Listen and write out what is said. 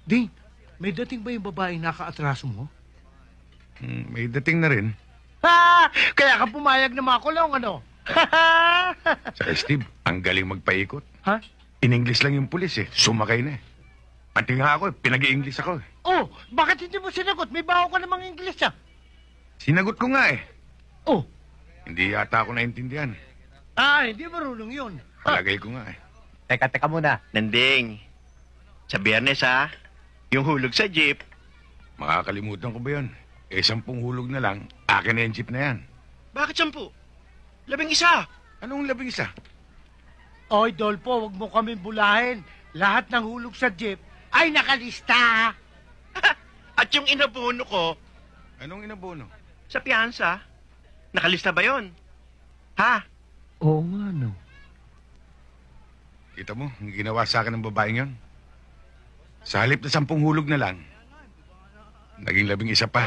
Ding, may dating ba yung babaeng nakaatraso mo? May dating na rin. Ha! Kaya ka pumayag na makulong, ano? Sa Steve, ang galing magpaikot. Ha? In-English lang yung pulis eh. Sumakay na eh. Pati nga ako eh, pinag-i-English ako eh. Oh, bakit hindi mo sinagot? May baho ka namang English, ah. Sinagot ko nga eh. Oh, Hindi yata ako naintindihan. hindi marunong yun. Palagay ko nga eh. Teka muna. Nanding, sa Biyernes ha, yung hulog sa jeep. Makakalimutan ko ba yun? 10 hulog na lang, akin na yung jeep na yan. Bakit 10? 11. Anong 11? Oy, Dolpo, wag mo kami bulahin. Lahat ng hulog sa jeep ay nakalista. At yung inabono ko, Anong inabono? sa piyansa, nakalista ba yon? Ha? Oo nga, no. Kita mo, ang ginawa sa akin ng babaeng yon. Sa halip na 10 hulog na lang, naging 11 pa.